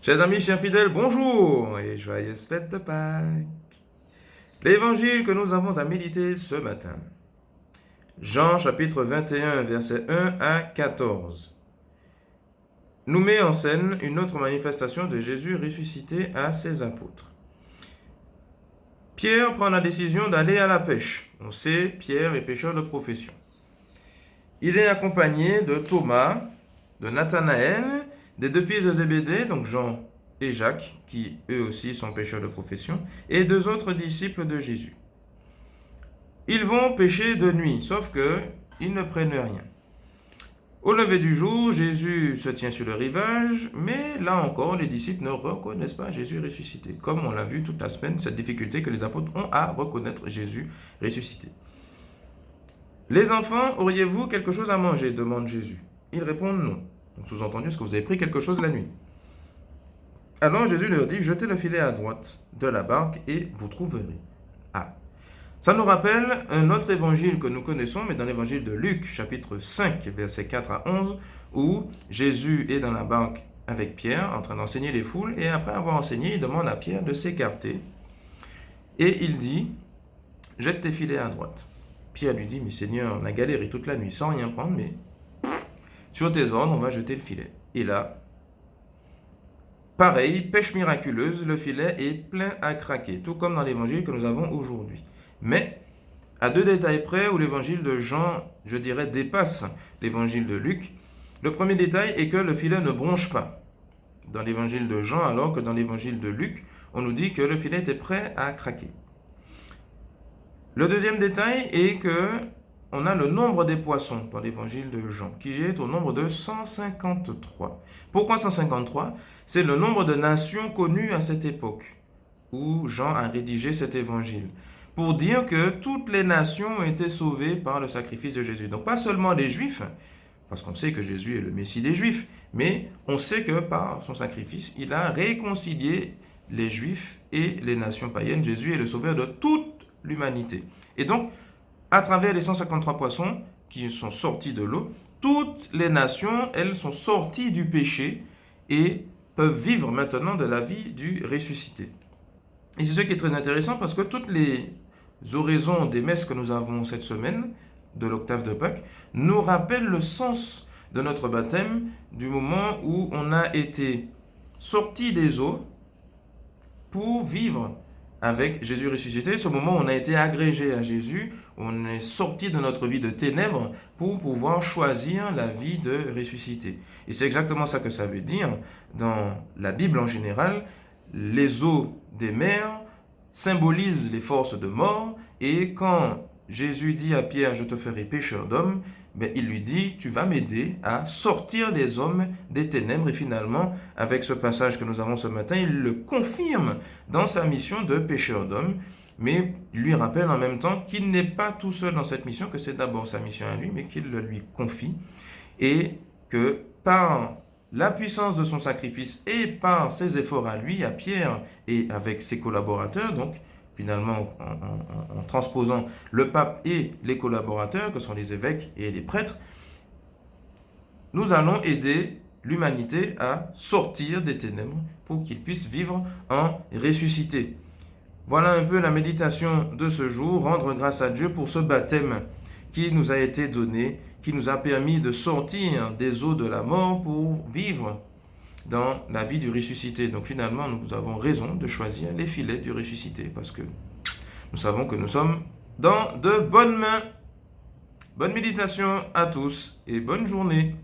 Chers amis, chers fidèles, bonjour et joyeuse fête de Pâques. L'évangile que nous avons à méditer ce matin. Jean chapitre 21, versets 1 à 14, nous met en scène une autre manifestation de Jésus ressuscité à ses apôtres. Pierre prend la décision d'aller à la pêche. On sait, Pierre est pêcheur de profession. Il est accompagné de Thomas, de Nathanaël, des deux fils de Zébédée, donc Jean et Jacques, qui eux aussi sont pêcheurs de profession, et deux autres disciples de Jésus. Ils vont pêcher de nuit, sauf que ils ne prennent rien. Au lever du jour, Jésus se tient sur le rivage, mais là encore, les disciples ne reconnaissent pas Jésus ressuscité, comme on l'a vu toute la semaine, cette difficulté que les apôtres ont à reconnaître Jésus ressuscité. Les enfants, auriez-vous quelque chose à manger demande Jésus. Ils répondent non. Donc sous-entendu, est-ce que vous avez pris quelque chose la nuit? Alors Jésus leur dit, jetez le filet à droite de la barque et vous trouverez. Ah. Ça nous rappelle un autre évangile que nous connaissons, mais dans l'évangile de Luc, chapitre 5, versets 4 à 11, où Jésus est dans la barque avec Pierre, en train d'enseigner les foules, et après avoir enseigné, il demande à Pierre de s'écarter. Et il dit, jette tes filets à droite. Pierre lui dit, mais Seigneur, on a galéré toute la nuit sans rien prendre, mais sur tes ordres, on va jeter le filet. Et là, pareil, pêche miraculeuse, le filet est plein à craquer, tout comme dans l'évangile que nous avons aujourd'hui. Mais, à deux détails près où l'évangile de Jean, je dirais, dépasse l'évangile de Luc, le premier détail est que le filet ne bronche pas dans l'évangile de Jean, alors que dans l'évangile de Luc, on nous dit que le filet était prêt à craquer. Le deuxième détail est que on a le nombre des poissons dans l'évangile de Jean, qui est au nombre de 153. Pourquoi 153? C'est le nombre de nations connues à cette époque où Jean a rédigé cet évangile, pour dire que toutes les nations ont été sauvées par le sacrifice de Jésus. Donc pas seulement les Juifs, parce qu'on sait que Jésus est le Messie des Juifs, mais on sait que par son sacrifice, il a réconcilié les Juifs et les nations païennes. Jésus est le sauveur de toute l'humanité. Et donc, à travers les 153 poissons qui sont sortis de l'eau, toutes les nations, elles sont sorties du péché et peuvent vivre maintenant de la vie du ressuscité. Et c'est ce qui est très intéressant parce que toutes les oraisons des messes que nous avons cette semaine, de l'octave de Pâques, nous rappellent le sens de notre baptême du moment où on a été sorti des eaux pour vivre avec Jésus ressuscité, ce moment où on a été agrégé à Jésus, on est sorti de notre vie de ténèbres pour pouvoir choisir la vie de ressuscité. Et c'est exactement ça que ça veut dire dans la Bible en général. Les eaux des mers symbolisent les forces de mort, et quand Jésus dit à Pierre, je te ferai pêcheur d'hommes, il lui dit, tu vas m'aider à sortir les hommes des ténèbres. Et finalement, avec ce passage que nous avons ce matin, il le confirme dans sa mission de pêcheur d'hommes, mais il lui rappelle en même temps qu'il n'est pas tout seul dans cette mission, que c'est d'abord sa mission à lui, mais qu'il le lui confie, et que par la puissance de son sacrifice et par ses efforts à lui, à Pierre et avec ses collaborateurs, donc finalement en transposant le pape et les collaborateurs, que sont les évêques et les prêtres, nous allons aider l'humanité à sortir des ténèbres pour qu'ils puissent vivre en ressuscité. Voilà un peu la méditation de ce jour, rendre grâce à Dieu pour ce baptême qui nous a été donné, qui nous a permis de sortir des eaux de la mort pour vivre dans la vie du ressuscité. Donc finalement, nous avons raison de choisir les filets du ressuscité parce que nous savons que nous sommes dans de bonnes mains. Bonne méditation à tous et bonne journée.